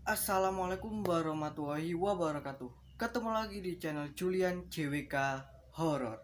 Assalamualaikum warahmatullahi wabarakatuh. Ketemu lagi di channel Julian JWK Horror.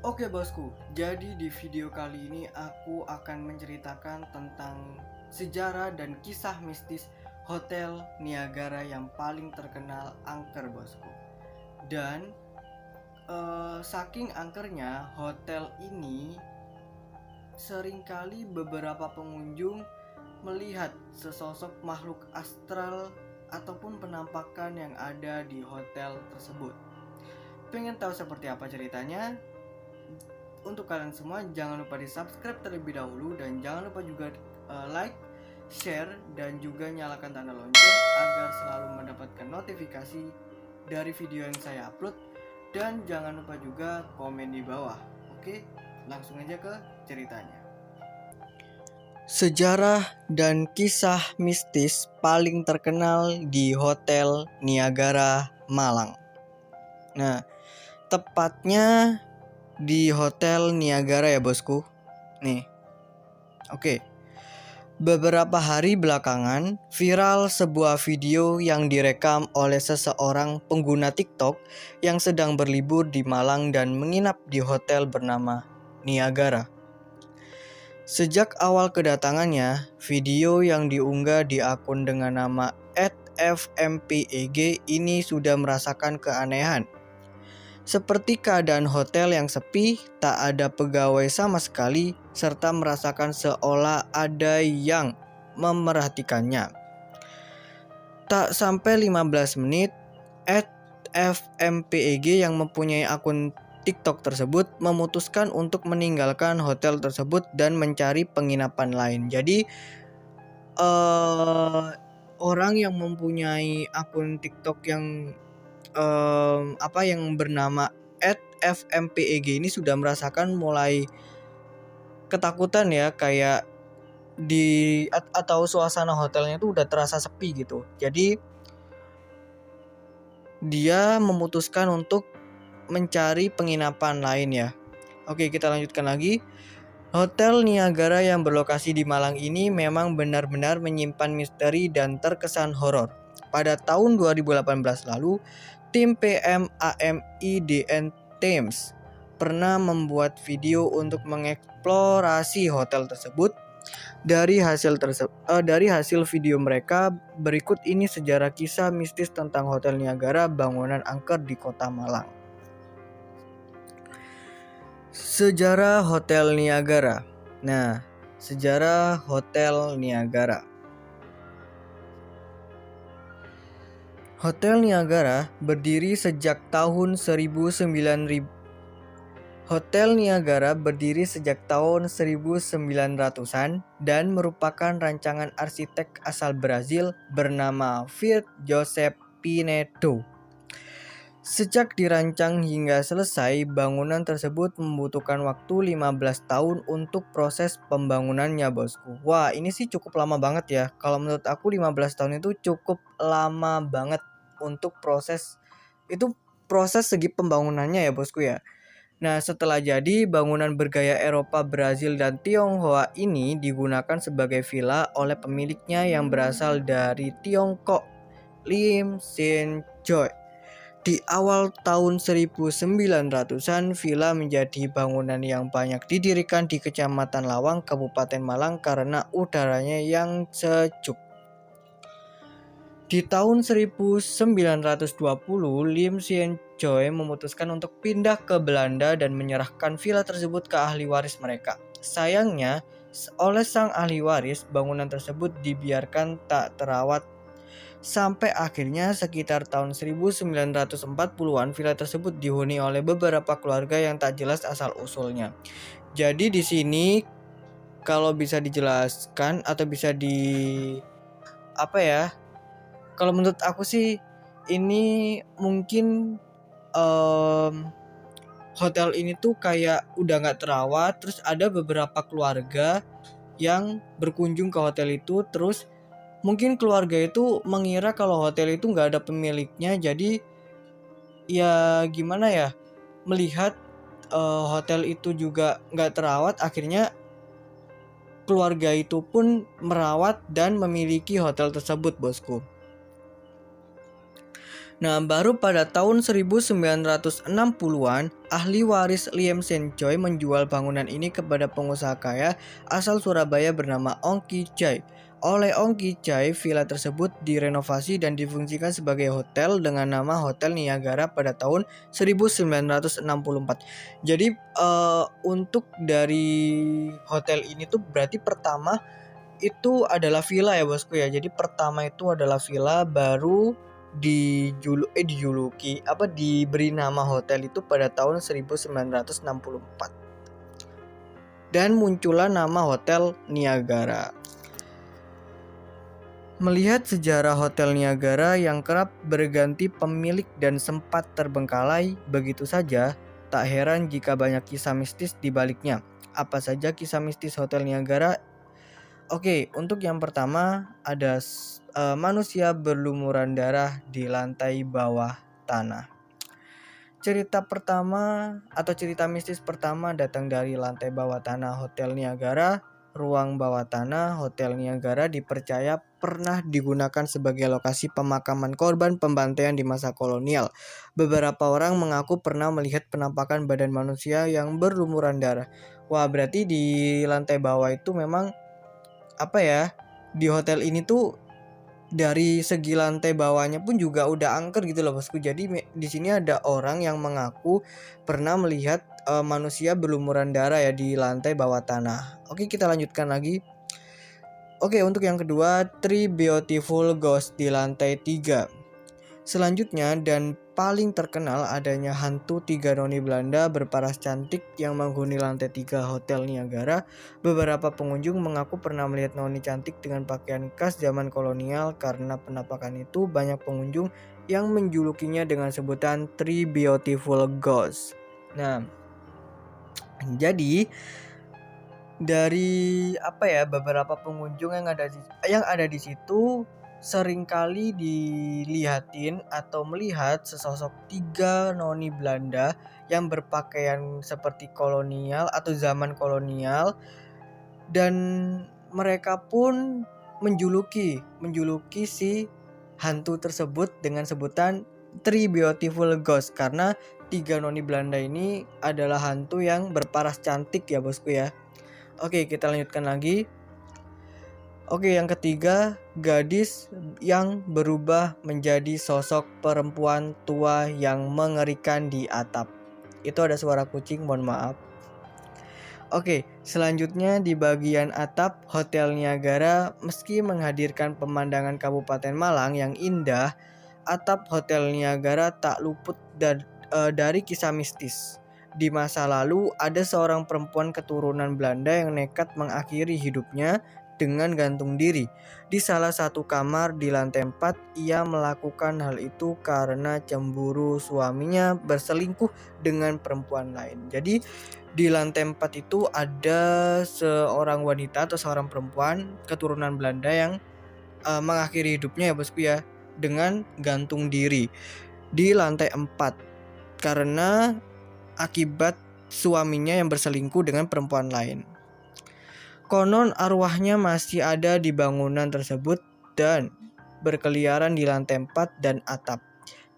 Oke bosku, jadi di video kali ini aku akan menceritakan tentang sejarah dan kisah mistis Hotel Niagara yang paling terkenal angker bosku. Dan saking angkernya hotel ini, seringkali beberapa pengunjung melihat sesosok makhluk astral ataupun penampakan yang ada di hotel tersebut. Pengen tahu seperti apa ceritanya? Untuk kalian semua jangan lupa di subscribe terlebih dahulu dan jangan lupa juga like, share dan juga nyalakan tanda lonceng agar selalu mendapatkan notifikasi dari video yang saya upload, dan jangan lupa juga komen di bawah. Oke, langsung aja ke ceritanya. Sejarah dan kisah mistis paling terkenal di Hotel Niagara Malang. Nah, tepatnya di Hotel Niagara ya bosku. Nih. Oke. Beberapa hari belakangan viral sebuah video yang direkam oleh seseorang pengguna TikTok yang sedang berlibur di Malang dan menginap di hotel bernama Niagara. Sejak awal kedatangannya, video yang diunggah di akun dengan nama @fmpeg ini sudah merasakan keanehan. Seperti keadaan hotel yang sepi, tak ada pegawai sama sekali, serta merasakan seolah ada yang memerhatikannya. Tak sampai 15 menit, @fmpeg yang mempunyai akun TikTok tersebut memutuskan untuk meninggalkan hotel tersebut dan mencari penginapan lain. Jadi orang yang mempunyai akun TikTok yang yang bernama @fmpeg ini sudah merasakan mulai ketakutan ya, kayak atau suasana hotelnya itu udah terasa sepi gitu. Jadi dia memutuskan untuk mencari penginapan lain ya. Oke, kita lanjutkan lagi. Hotel Niagara yang berlokasi di Malang ini memang benar-benar menyimpan misteri dan terkesan horor. Pada tahun 2018 lalu, tim PMAMIDN Thames pernah membuat video untuk mengeksplorasi hotel tersebut. Dari hasil video mereka, berikut ini sejarah kisah mistis tentang Hotel Niagara, bangunan angker di Kota Malang. Sejarah Hotel Niagara. Nah, sejarah Hotel Niagara. Hotel Niagara berdiri sejak tahun 1900-an dan merupakan rancangan arsitek asal Brazil bernama Firth Joseph Pinedo. Sejak dirancang hingga selesai, bangunan tersebut membutuhkan waktu 15 tahun untuk proses pembangunannya bosku. Wah, ini sih cukup lama banget ya. Kalau menurut aku 15 tahun itu cukup lama banget untuk proses segi pembangunannya ya bosku ya. Nah, setelah jadi, bangunan bergaya Eropa, Brazil, dan Tionghoa ini digunakan sebagai villa oleh pemiliknya yang berasal dari Tiongkok, Lim Sin Choi. Di awal tahun 1900-an, villa menjadi bangunan yang banyak didirikan di Kecamatan Lawang, Kabupaten Malang karena udaranya yang sejuk. Di tahun 1920, Lim Sien Choi memutuskan untuk pindah ke Belanda dan menyerahkan villa tersebut ke ahli waris mereka. Sayangnya, oleh sang ahli waris, bangunan tersebut dibiarkan tak terawat sampai akhirnya sekitar tahun 1940-an villa tersebut dihuni oleh beberapa keluarga yang tak jelas asal-usulnya. Jadi di sini kalau bisa dijelaskan atau bisa kalau menurut aku sih ini mungkin hotel ini tuh kayak udah nggak terawat. Terus ada beberapa keluarga yang berkunjung ke hotel itu. Terus mungkin keluarga itu mengira kalau hotel itu nggak ada pemiliknya. Jadi ya gimana ya, melihat hotel itu juga nggak terawat, akhirnya keluarga itu pun merawat dan memiliki hotel tersebut, bosku. Nah, baru pada tahun 1960-an, ahli waris Liam Sen Choi menjual bangunan ini kepada pengusaha kaya asal Surabaya bernama Ong Ki Chai. Oleh Ong Ki Chai, villa tersebut direnovasi dan difungsikan sebagai hotel dengan nama Hotel Niagara pada tahun 1964. Jadi untuk dari hotel ini tuh berarti pertama itu adalah villa ya, bosku ya. Jadi pertama itu adalah villa, baru diberi nama hotel itu pada tahun 1964. Dan muncullah nama Hotel Niagara. Melihat sejarah Hotel Niagara yang kerap berganti pemilik dan sempat terbengkalai begitu saja, tak heran jika banyak kisah mistis di baliknya. Apa saja kisah mistis Hotel Niagara? Oke, untuk yang pertama ada manusia berlumuran darah di lantai bawah tanah. Cerita mistis pertama datang dari lantai bawah tanah Hotel Niagara. Ruang bawah tanah Hotel Niagara dipercaya pernah digunakan sebagai lokasi pemakaman korban pembantaian di masa kolonial. Beberapa orang mengaku pernah melihat penampakan badan manusia yang berlumuran darah. Wah, berarti di lantai bawah itu memang di hotel ini tuh dari segi lantai bawahnya pun juga udah angker gitu loh, bosku. Jadi di sini ada orang yang mengaku pernah melihat manusia berlumuran darah ya di lantai bawah tanah. Oke, kita lanjutkan lagi. Oke, untuk yang kedua, Three Beautiful Ghosts di lantai 3. Selanjutnya dan paling terkenal adanya hantu 3 noni Belanda berparas cantik yang menghuni lantai 3 Hotel Niagara. Beberapa pengunjung mengaku pernah melihat noni cantik dengan pakaian khas zaman kolonial. Karena penampakan itu, banyak pengunjung yang menjulukinya dengan sebutan Three Beautiful Ghosts. Nah, jadi dari beberapa pengunjung yang ada di situ seringkali dilihatin atau melihat sesosok 3 noni Belanda yang berpakaian seperti kolonial atau zaman kolonial, dan mereka pun menjuluki si hantu tersebut dengan sebutan Three Beautiful Ghosts karena 3 noni Belanda ini adalah hantu yang berparas cantik ya, bosku ya. Oke, kita lanjutkan lagi. Oke, yang ketiga, gadis yang berubah menjadi sosok perempuan tua yang mengerikan di atap. Itu ada suara kucing, mohon maaf. Oke, selanjutnya di bagian atap Hotel Niagara, meski menghadirkan pemandangan Kabupaten Malang yang indah, atap Hotel Niagara tak luput dari kisah mistis. Di masa lalu, ada seorang perempuan keturunan Belanda yang nekat mengakhiri hidupnya dengan gantung diri. Di salah satu kamar di lantai 4, ia melakukan hal itu karena cemburu suaminya berselingkuh dengan perempuan lain. Jadi di lantai 4 itu ada seorang wanita atau seorang perempuan keturunan Belanda yang mengakhiri hidupnya ya, bosku ya, dengan gantung diri di lantai 4 karena akibat suaminya yang berselingkuh dengan perempuan lain. Konon arwahnya masih ada di bangunan tersebut dan berkeliaran di lantai 4 dan atap.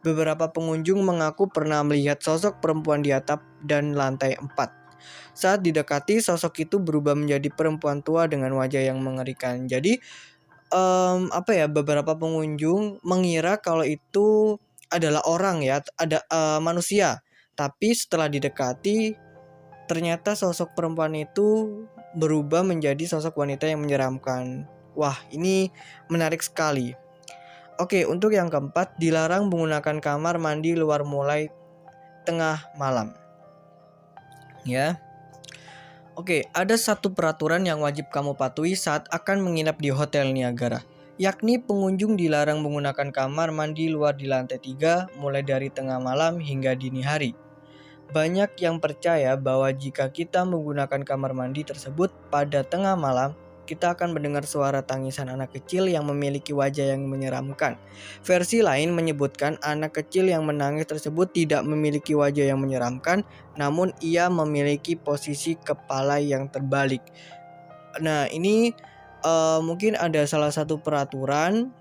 Beberapa pengunjung mengaku pernah melihat sosok perempuan di atap dan lantai 4. Saat didekati, sosok itu berubah menjadi perempuan tua dengan wajah yang mengerikan. Jadi beberapa pengunjung mengira kalau itu adalah orang ya, ada manusia. Tapi setelah didekati, ternyata sosok perempuan itu berubah menjadi sosok wanita yang menyeramkan. Wah, ini menarik sekali. Oke, untuk yang keempat, dilarang menggunakan kamar mandi luar mulai tengah malam. Ya. Oke, ada satu peraturan yang wajib kamu patuhi saat akan menginap di Hotel Niagara, yakni pengunjung dilarang menggunakan kamar mandi luar di lantai 3 mulai dari tengah malam hingga dini hari. Banyak yang percaya bahwa jika kita menggunakan kamar mandi tersebut pada tengah malam, kita akan mendengar suara tangisan anak kecil yang memiliki wajah yang menyeramkan. Versi lain menyebutkan anak kecil yang menangis tersebut tidak memiliki wajah yang menyeramkan, namun ia memiliki posisi kepala yang terbalik. Nah, ini mungkin ada salah satu peraturan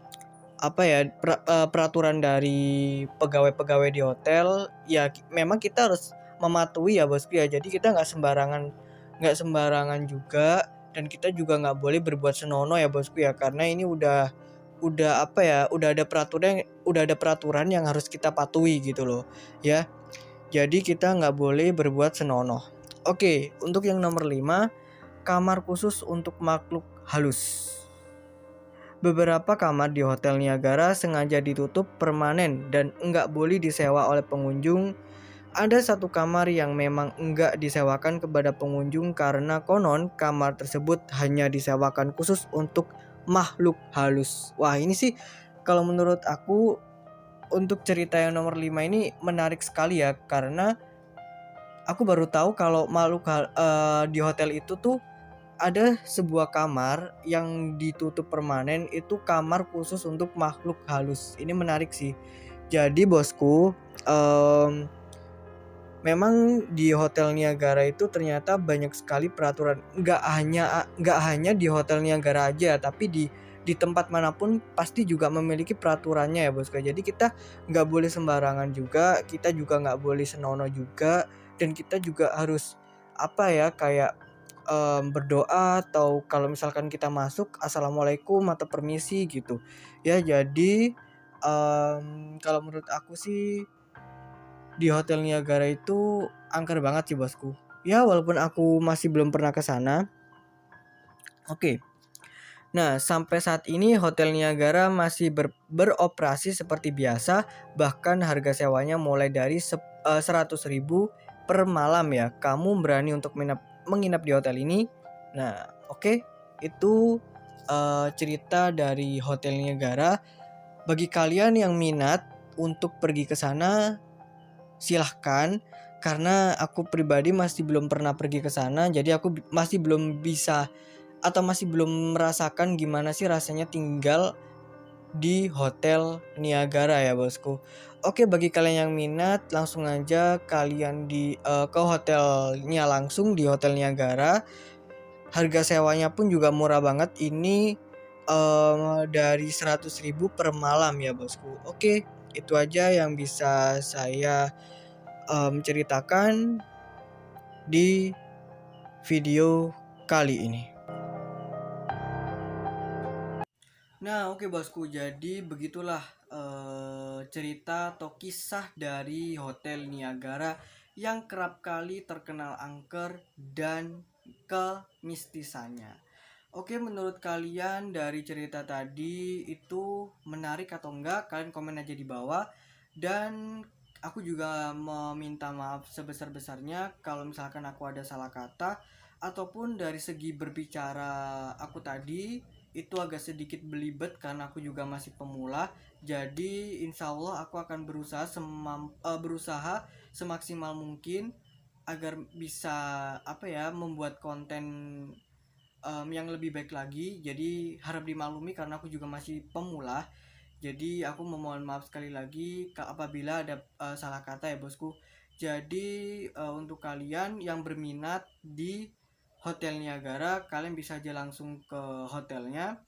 peraturan dari pegawai-pegawai di hotel. Ya memang kita harus mematuhi ya bosku ya. Jadi kita nggak sembarangan juga, dan kita juga nggak boleh berbuat senonoh ya bosku ya, karena ini udah udah ada peraturan yang harus kita patuhi gitu loh ya. Jadi kita nggak boleh berbuat senonoh. Oke, untuk yang nomor 5, kamar khusus untuk makhluk halus. Beberapa kamar di Hotel Niagara sengaja ditutup permanen dan enggak boleh disewa oleh pengunjung. Ada satu kamar yang memang enggak disewakan kepada pengunjung karena konon kamar tersebut hanya disewakan khusus untuk makhluk halus. Wah, ini sih kalau menurut aku untuk cerita yang nomor 5 ini menarik sekali ya, karena aku baru tahu kalau di hotel itu tuh ada sebuah kamar yang ditutup permanen, itu kamar khusus untuk makhluk halus. Ini menarik sih. Jadi bosku, memang di Hotel Niagara itu ternyata banyak sekali peraturan. Nggak hanya di Hotel Niagara aja, tapi di tempat manapun pasti juga memiliki peraturannya ya bosku. Jadi kita nggak boleh sembarangan juga, kita juga nggak boleh senonoh juga, dan kita juga harus kayak berdoa, atau kalau misalkan kita masuk assalamualaikum atau permisi gitu ya. Jadi kalau menurut aku sih di Hotel Niagara itu angker banget sih bosku ya, walaupun aku masih belum pernah ke sana. Oke. Nah, sampai saat ini Hotel Niagara masih beroperasi seperti biasa, bahkan harga sewanya mulai dari 100.000 per malam ya. Kamu berani untuk menginap di hotel ini? Nah, oke. Itu cerita dari Hotel Niagara. Bagi kalian yang minat untuk pergi ke sana, silahkan, karena aku pribadi masih belum pernah pergi ke sana, jadi aku masih belum bisa atau masih belum merasakan gimana sih rasanya tinggal di Hotel Niagara ya bosku. Oke, bagi kalian yang minat, langsung aja kalian ke hotelnya langsung di Hotel Niagara. Harga sewanya pun juga murah banget. Ini dari 100.000 per malam ya bosku. Oke, itu aja yang bisa saya ceritakan di video kali ini. Nah, oke bosku, jadi begitulah cerita atau kisah dari Hotel Niagara yang kerap kali terkenal angker dan kemistisannya. Oke, menurut kalian dari cerita tadi itu menarik atau enggak? Kalian komen aja di bawah. Dan aku juga meminta maaf sebesar-besarnya kalau misalkan aku ada salah kata, ataupun dari segi berbicara aku tadi itu agak sedikit belibet karena aku juga masih pemula. Jadi insya Allah aku akan berusaha semaksimal mungkin agar bisa membuat konten yang lebih baik lagi. Jadi harap dimaklumi karena aku juga masih pemula. Jadi aku memohon maaf sekali lagi apabila ada salah kata ya bosku. Jadi untuk kalian yang berminat di Hotel Niagara, kalian bisa aja langsung ke hotelnya.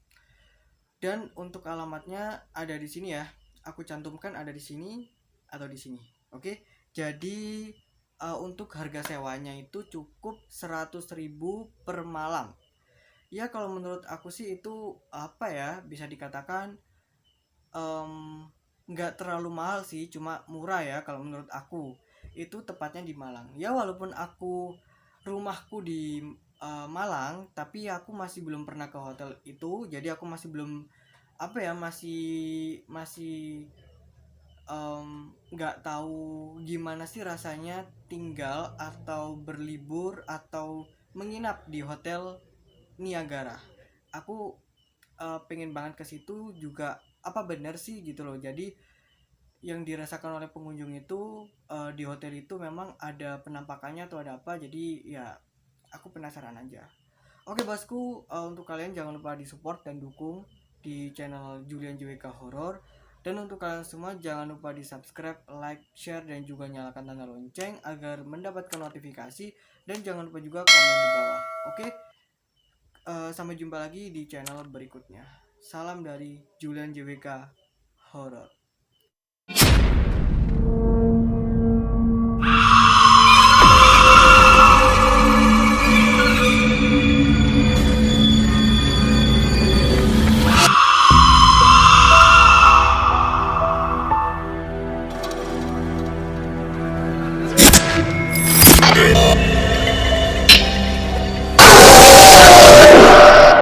Dan untuk alamatnya ada di sini ya. Aku cantumkan ada di sini atau di sini. Oke. Jadi untuk harga sewanya itu cukup 100.000 per malam. Ya kalau menurut aku sih itu bisa dikatakan nggak terlalu mahal sih, cuma murah ya kalau menurut aku. Itu tepatnya di Malang. Ya walaupun rumahku di Malang, tapi aku masih belum pernah ke hotel itu, jadi aku masih belum masih nggak tahu gimana sih rasanya tinggal atau berlibur atau menginap di Hotel Niagara. Aku pengen banget ke situ juga, apa bener sih gitu loh. Jadi yang dirasakan oleh pengunjung itu di hotel itu memang ada penampakannya atau ada apa, jadi ya aku penasaran aja. Oke bosku, untuk kalian jangan lupa di support dan dukung di channel Julian JWK Horror. Dan untuk kalian semua jangan lupa di subscribe, like, share, dan juga nyalakan tanda lonceng agar mendapatkan notifikasi. Dan jangan lupa juga komen di bawah. Oke, sampai jumpa lagi di channel berikutnya. Salam dari Julian JWK Horror.